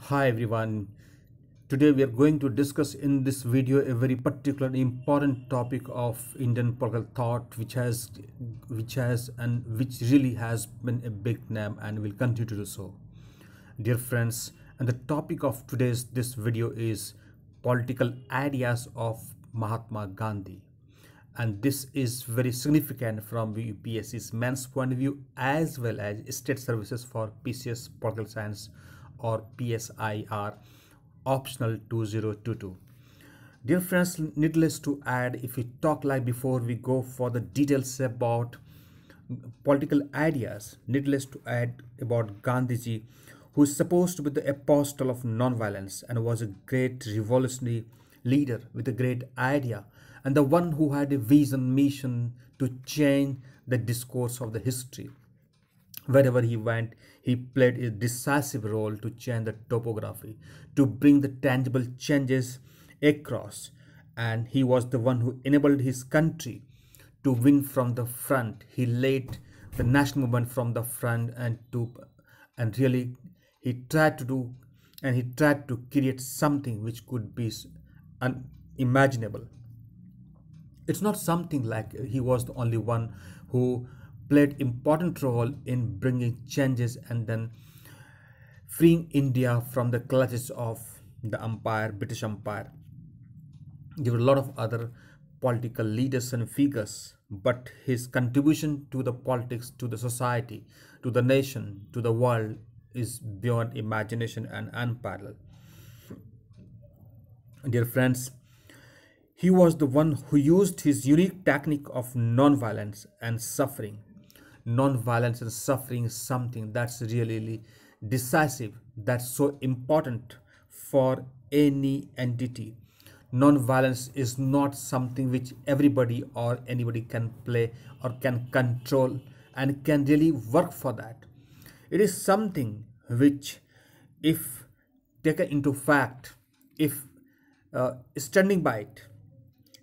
Hi everyone. Today we are going to discuss in this video a very particular important topic of Indian political thought which really has been a big name and will continue to do so. Dear friends, and the topic of today's this video is political ideas of Mahatma Gandhi. And this is very significant from UPSC's Mains point of view as well as state services for PCS Political Science or PSIR optional 2022. Dear friends, needless to add, if we talk like before we go for the details about political ideas, needless to add about Gandhiji, who is supposed to be the apostle of non-violence and was a great revolutionary leader with a great idea and the one who had a vision mission to change the discourse of the history. Wherever he went, he played a decisive role to change the topography, to bring the tangible changes across. And he was the one who enabled his country to win from the front. He led the national movement from the front and really he tried to do and he tried to create something which could be unimaginable. It's not something like he was the only one who played important role in bringing changes and then freeing India from the clutches of the empire, British Empire. There were a lot of other political leaders and figures, but his contribution to the politics, to the society, to the nation, to the world is beyond imagination and unparalleled. Dear friends, he was the one who used his unique technique of non-violence and suffering. Non-violence and suffering is something that's really decisive, that's so important for any entity. Non-violence is not something which everybody or anybody can play or can control and can really work for that. It is something which, if taken into fact, if standing by it,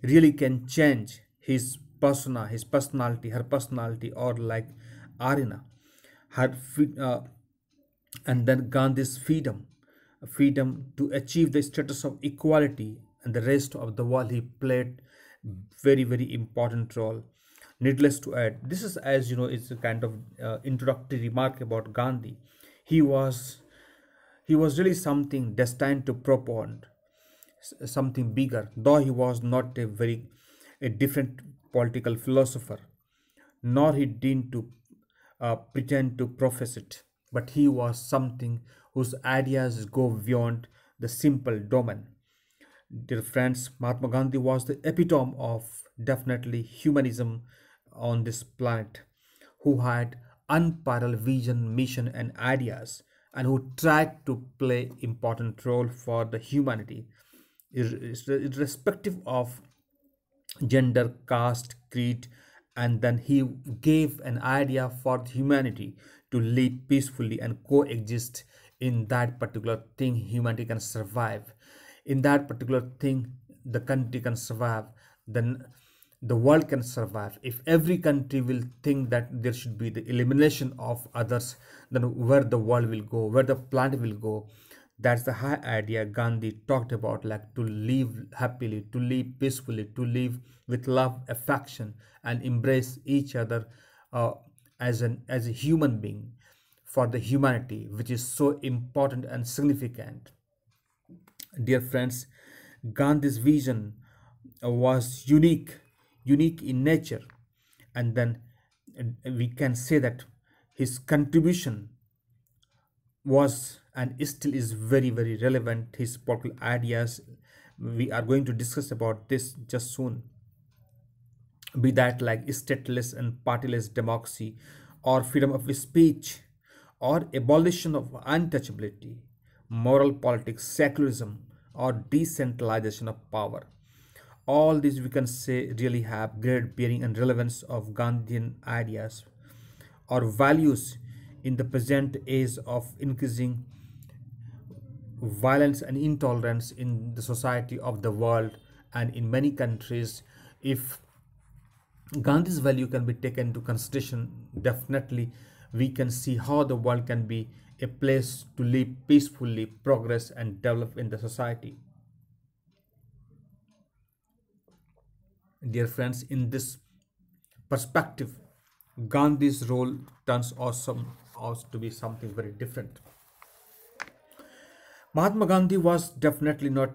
really can change his persona, his personality, her personality, or like arena, her and then Gandhi's freedom to achieve the status of equality and the rest of the world. He played very important role. Needless to add, this is, as you know, it's a kind of introductory remark about Gandhi. He was he was really something destined to propound something bigger, though he was not a different political philosopher, nor he didn't to pretend to profess it, but he was something whose ideas go beyond the simple domain. Dear friends, Mahatma Gandhi was the epitome of definitely humanism on this planet, who had unparalleled vision, mission, and ideas, and who tried to play important role for the humanity, irrespective of gender, caste, creed, and then he gave an idea for humanity to live peacefully and coexist in that particular thing. Humanity can survive in that particular thing, the country can survive, then the world can survive. If every country will think that there should be the elimination of others, then where the world will go, where the planet will go. That's the high idea Gandhi talked about, like to live happily, to live peacefully, to live with love, affection, and embrace each other as a human being for the humanity, which is so important and significant. Dear friends, Gandhi's vision was unique in nature, and then we can say that his contribution was and still is very relevant. His political ideas, we are going to discuss about this just soon, be that like stateless and partyless democracy or freedom of speech or abolition of untouchability, moral politics, secularism, or decentralization of power. All these we can say really have great bearing and relevance of Gandhian ideas or values in the present age of increasing violence and intolerance in the society of the world and in many countries. If Gandhi's value can be taken into consideration, definitely we can see how the world can be a place to live peacefully, progress, and develop in the society. Dear friends, in this perspective, Gandhi's role turns awesome out to be something very different. Mahatma Gandhi was definitely not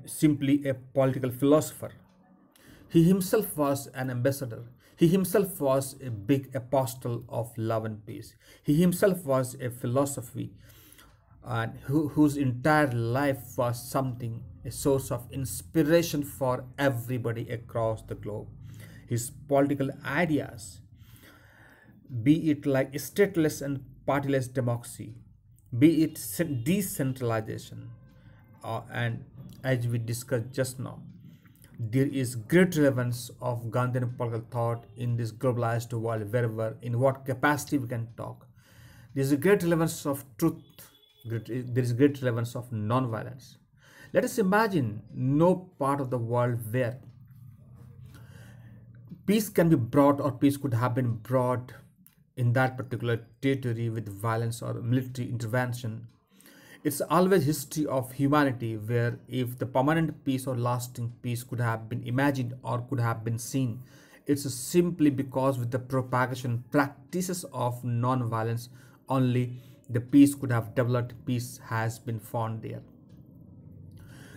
simply a political philosopher. He himself was an ambassador. He himself was a big apostle of love and peace. He himself was a philosophy and whose entire life was something, a source of inspiration for everybody across the globe. His political ideas, be it like stateless and partyless democracy, be it decentralization, and as we discussed just now, there is great relevance of Gandhian political thought in this globalized world, wherever, in what capacity we can talk. There is a great relevance of truth, there is great relevance of non-violence. Let us imagine no part of the world where peace can be brought or peace could have been brought in that particular territory with violence or military intervention. It's always history of humanity where if the permanent peace or lasting peace could have been imagined or could have been seen, it's simply because with the propagation practices of non-violence only the peace could have developed, peace has been found there.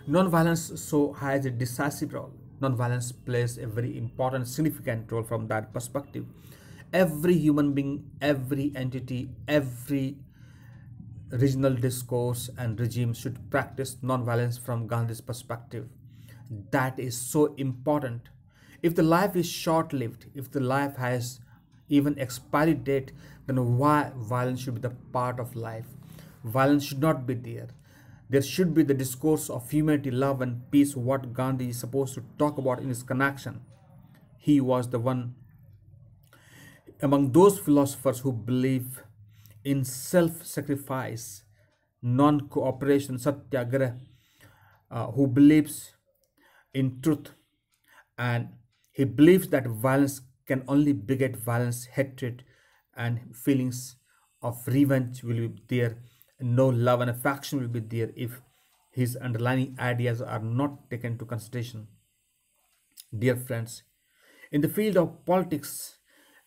Non-violence so has a decisive role. Non-violence plays a very important, significant role from that perspective. Every human being, every entity, every regional discourse and regime should practice non-violence from Gandhi's perspective. That is so important. If the life is short-lived, if the life has even expiry date, then why violence should be the part of life? Violence should not be there. There should be the discourse of humanity, love, and peace, what Gandhi is supposed to talk about in his connection. He was the one among those philosophers who believe in self-sacrifice, non-cooperation, satyagraha, who believes in truth, and he believes that violence can only beget violence, hatred, and feelings of revenge will be there. No love and affection will be there if his underlying ideas are not taken into consideration. Dear friends, in the field of politics,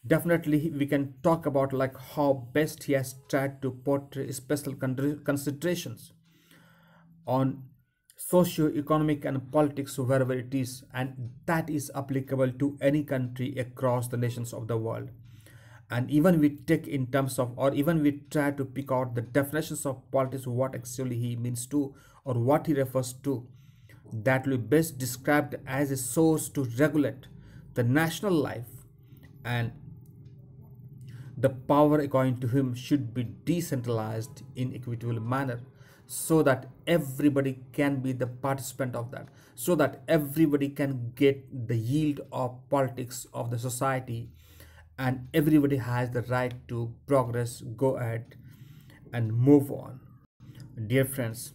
definitely we can talk about like how best he has tried to portray special considerations on socio-economic and politics wherever it is, and that is applicable to any country across the nations of the world. And even we take in terms of, or even we try to pick out the definitions of politics, what actually he means to or what he refers to, that will be best described as a source to regulate the national life, and the power according to him should be decentralized in equitable manner so that everybody can be the participant of that, so that everybody can get the yield of politics of the society, and everybody has the right to progress, go ahead and move on. Dear friends,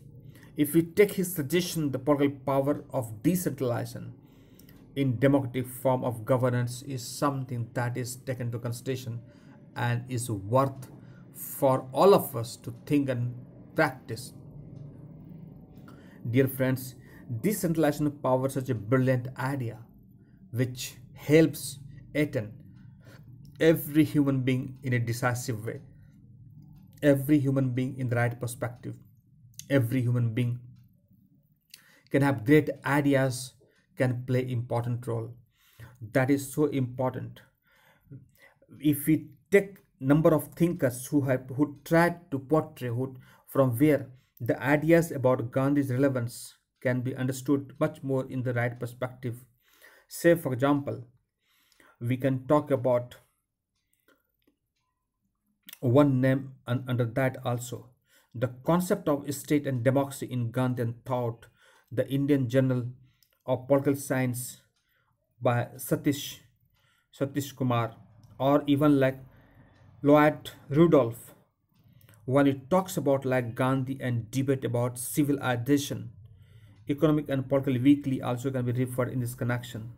if we take his suggestion, the political power of decentralization in democratic form of governance is something that is taken into consideration and is worth for all of us to think and practice. Dear friends, decentralization of power is such a brilliant idea which helps attain every human being in a decisive way, every human being in the right perspective, every human being can have great ideas, can play important role. That is so important. If we take number of thinkers who tried to portray from where the ideas about Gandhi's relevance can be understood much more in the right perspective. Say for example, we can talk about one name under that also. The concept of state and democracy in Gandhian thought, the Indian Journal of Political Science by Satish Kumar, or even like Lloyd Rudolph, when it talks about like Gandhi and debate about civilization, economic and political weekly also can be referred in this connection.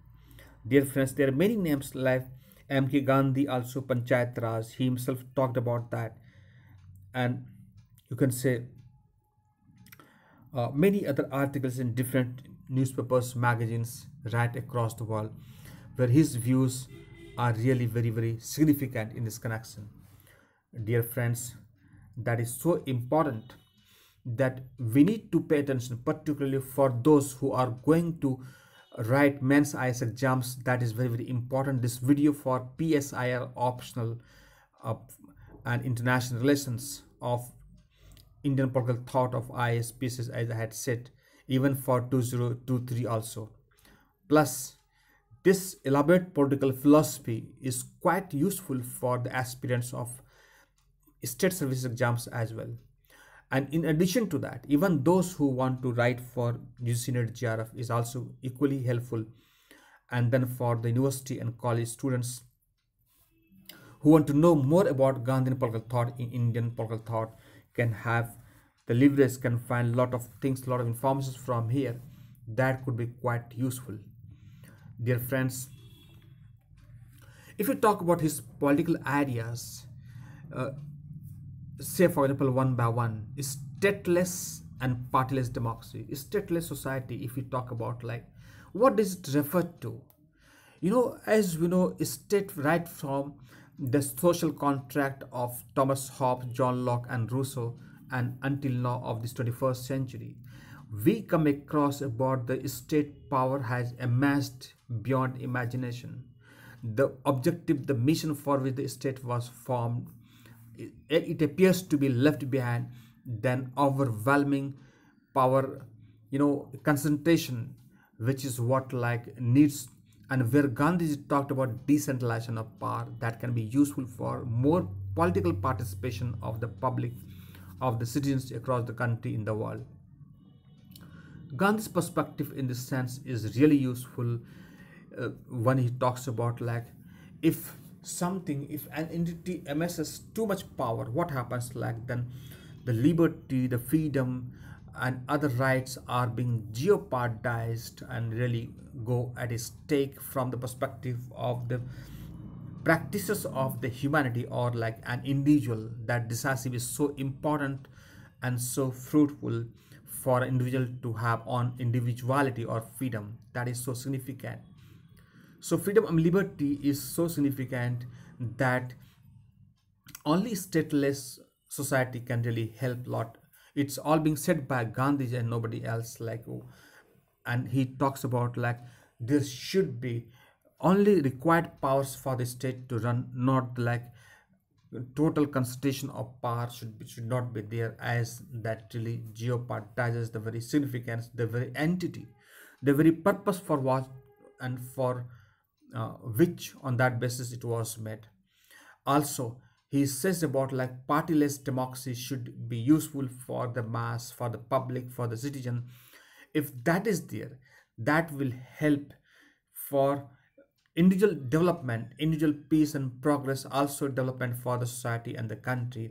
Dear friends, there are many names like M.K. Gandhi, also Panchayat Raj, he himself talked about that. And you can say many other articles in different newspapers, magazines right across the world, where his views are really very, very significant in this connection. Dear friends, that is so important that we need to pay attention, particularly for those who are going to write men's IS exams. That is very, very important. This video for PSIR optional uh, and international relations of Indian political thought of IS pieces, as I had said, even for 2023 also. Plus, this elaborate political philosophy is quite useful for the aspirants of state service exams as well. And in addition to that, even those who want to write for UGC NET GRF is also equally helpful. And then for the university and college students who want to know more about Gandhian political thought in Indian political thought can have the leverage, can find a lot of things, a lot of information from here that could be quite useful. Dear friends, if you talk about his political ideas, uh, say for example one by one, stateless and partyless democracy, stateless society, if we talk about, like, what does it refer to? As we know, state right from the social contract of Thomas Hobbes, John Locke and Rousseau, and until now of this 21st century, we come across about the state power has amassed beyond imagination. The objective, the mission for which the state was formed, it appears to be left behind, then overwhelming power, concentration, which is what like needs, and where Gandhi talked about decentralization of power that can be useful for more political participation of the public, of the citizens across the country in the world. Gandhi's perspective in this sense is really useful when he talks about, like, if if an entity amasses too much power, what happens, like, then the liberty, the freedom and other rights are being jeopardized and really go at a stake from the perspective of the practices of the humanity, or like an individual. That decisive is so important and so fruitful for an individual to have on individuality or freedom. That is so significant. So freedom and liberty is so significant that only stateless society can really help a lot. It's all being said by Gandhi and nobody else, like, oh, and he talks about, like, there should be only required powers for the state to run, not like total concentration of power should not be there, as that really jeopardizes the very significance, the very entity, the very purpose for what and for which on that basis it was made. Also, he says about, like, partyless democracy should be useful for the mass, for the public, for the citizen. If that is there, that will help for individual development, individual peace and progress, also development for the society and the country.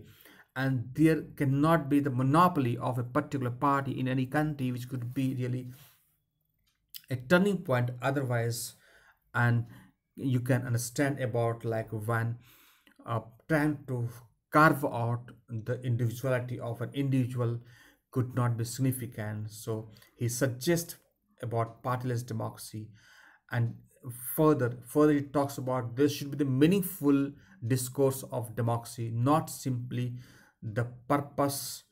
And there cannot be the monopoly of a particular party in any country, which could be really a turning point otherwise. And you can understand about, like, when trying to carve out the individuality of an individual could not be significant. So he suggests about partyless democracy. And further he talks about there should be the meaningful discourse of democracy, not simply the purpose,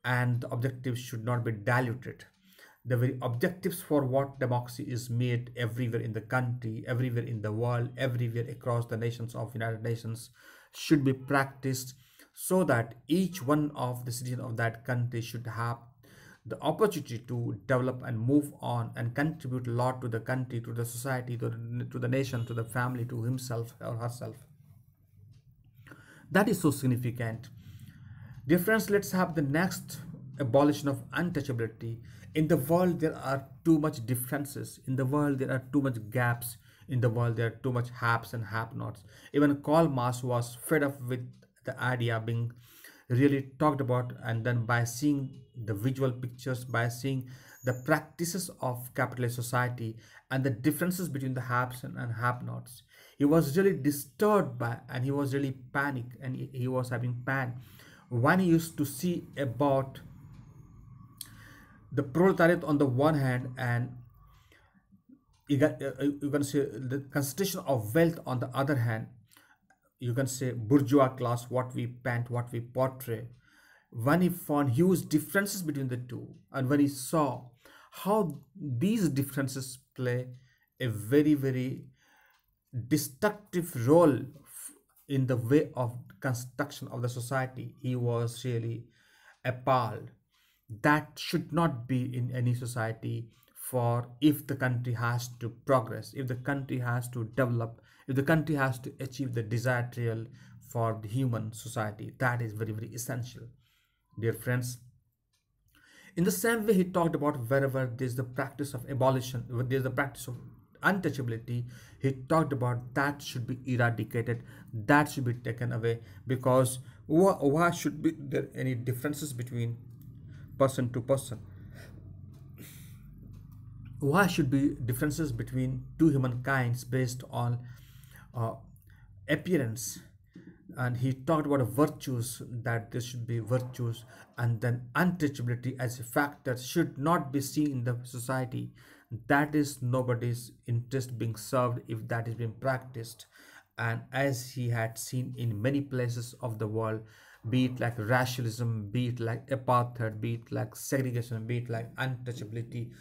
and the objectives should not be diluted. The very objectives for what democracy is made everywhere in the country, everywhere in the world, everywhere across the nations of United Nations should be practiced, so that each one of the citizens of that country should have the opportunity to develop and move on and contribute a lot to the country, to the society, to the nation, to the family, to himself or herself. That is so significant. Dear friends, let's have the next: abolition of untouchability. In the world, there are too much differences. In the world, there are too much gaps. In the world, there are too much haves and have-nots. Even Karl Marx was fed up with the idea being really talked about, and then by seeing the visual pictures, by seeing the practices of capitalist society and the differences between the haves and have-nots, he was really disturbed by, and he was really panicked, and he was having pan When he used to see about the proletariat on the one hand, and you can say the concentration of wealth on the other hand, you can say bourgeois class, what we paint, what we portray. When he found huge differences between the two, and when he saw how these differences play a very, very destructive role in the way of construction of the society, he was really appalled. That should not be in any society. For if the country has to progress, if the country has to develop, if the country has to achieve the desired real for the human society, that is very, very essential, dear friends. In the same way, he talked about wherever there's the practice of abolition, where there's the practice of untouchability, he talked about that should be eradicated, that should be taken away, because why should be there any differences between person to person? Why should be differences between two humankinds based on uh, appearance? And he talked about virtues, that there should be virtues, and then untouchability as a factor should not be seen in the society. That is nobody's interest being served if that is being practiced. And as he had seen in many places of the world, be it like racialism, be it like apartheid, be it like segregation, be it like untouchability,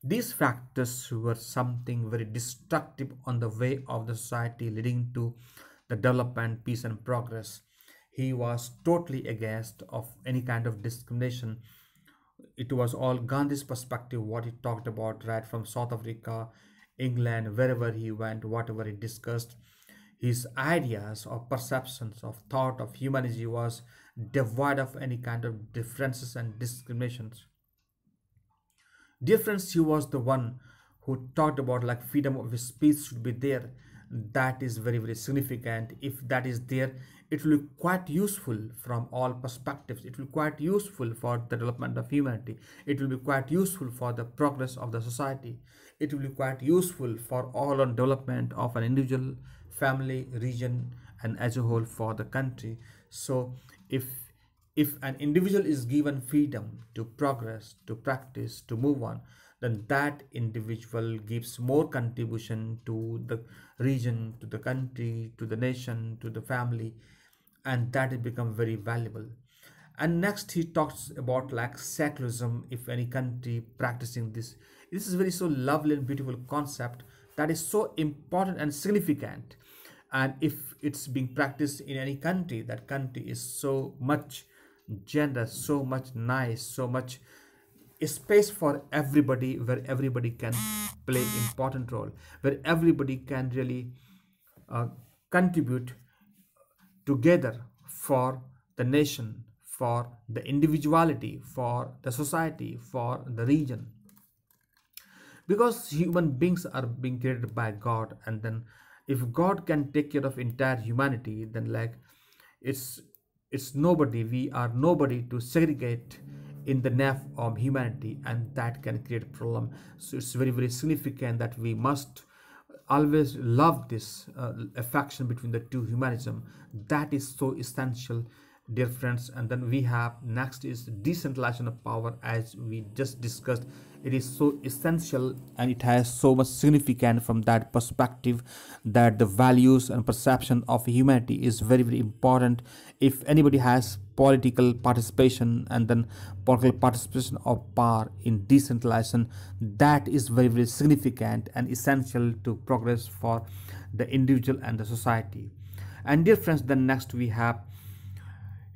these factors were something very destructive on the way of the society, leading to the development, peace, and progress. He was totally against of any kind of discrimination. It was all Gandhi's perspective, what he talked about, right from South Africa, England, wherever he went, whatever he discussed. His ideas or perceptions of thought of humanity was devoid of any kind of differences and discriminations. Difference, he was the one who talked about like freedom of speech should be there. That is very, very significant. If that is there, it will be quite useful from all perspectives. It will be quite useful for the development of humanity. It will be quite useful for the progress of the society. It will be quite useful for all on development of an individual, family, region, and as a whole for the country. So if an individual is given freedom to progress, to practice, to move on, then that individual gives more contribution to the region, to the country, to the nation, to the family, and that it becomes very valuable. And next he talks about like secularism. If any country practicing this is very so lovely and beautiful concept that is so important and significant. And if it's being practiced in any country, that country is so much generous, so much nice, so much space for everybody, where everybody can play important role, where everybody can really uh, contribute together for the nation, for the individuality, for the society, for the region. Because human beings are being created by God, and then if God can take care of entire humanity, then like it's it's nobody, we are nobody to segregate in the name of humanity, and that can create a problem. So it's very, very significant that we must always love this affection between the two humanism. That is so essential, dear friends. And then we have next is decentralization of power, as we just discussed. It is so essential, and it has so much significance from that perspective, that the values and perception of humanity is very, very important. If anybody has political participation, and then political participation of power in decentralization, that is very, very significant and essential to progress for the individual and the society. And dear friends, then next we have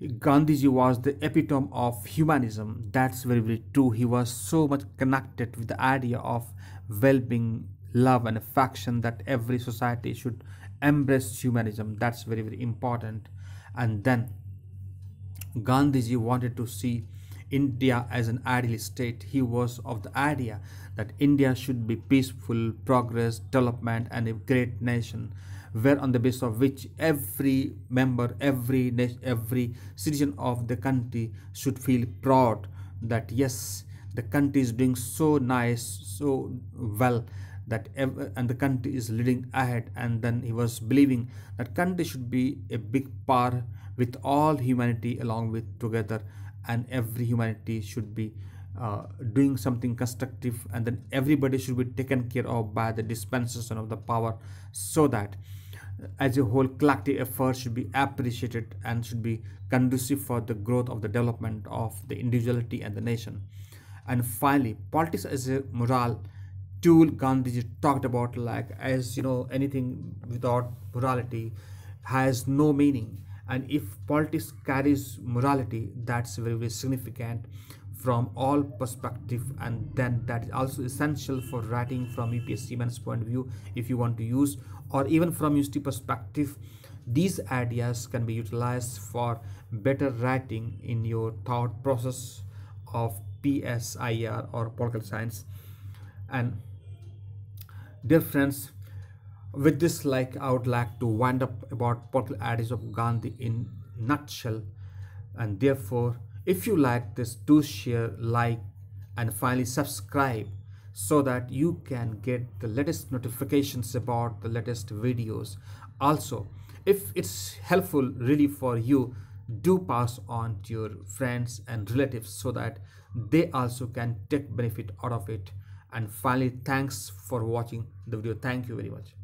Gandhiji was the epitome of humanism. That's very, very true. He was so much connected with the idea of well-being, love, and affection, that every society should embrace humanism. That's very, very important. And then Gandhiji wanted to see India as an ideal state. He was of the idea that India should be peaceful, progress, development, and a great nation, where on the basis of which every member, every citizen of the country should feel proud that yes, the country is doing so nice, so well, and the country is leading ahead. And then he was believing that country should be a big power with all humanity along with together, and every humanity should be doing something constructive, and then everybody should be taken care of by the dispensation of the power, so that as a whole collective effort should be appreciated and should be conducive for the growth of the development of the individuality and the nation. And finally, politics as a moral tool. Gandhi talked about, like, as you know, anything without morality has no meaning, and if politics carries morality, that's very, very significant from all perspective, and then that is also essential for writing from UPSC Mains point of view. If you want to use, or even from UST perspective, these ideas can be utilized for better writing in your thought process of PSIR or political science. And dear friends, with this, like, I would like to wind up about political ideas of Gandhi in nutshell. And therefore, if you like this, do share, like, and finally subscribe, so that you can get the latest notifications about the latest videos. Also, if it's helpful really for you, do pass on to your friends and relatives, so that they also can take benefit out of it. And finally, thanks for watching the video. Thank you very much.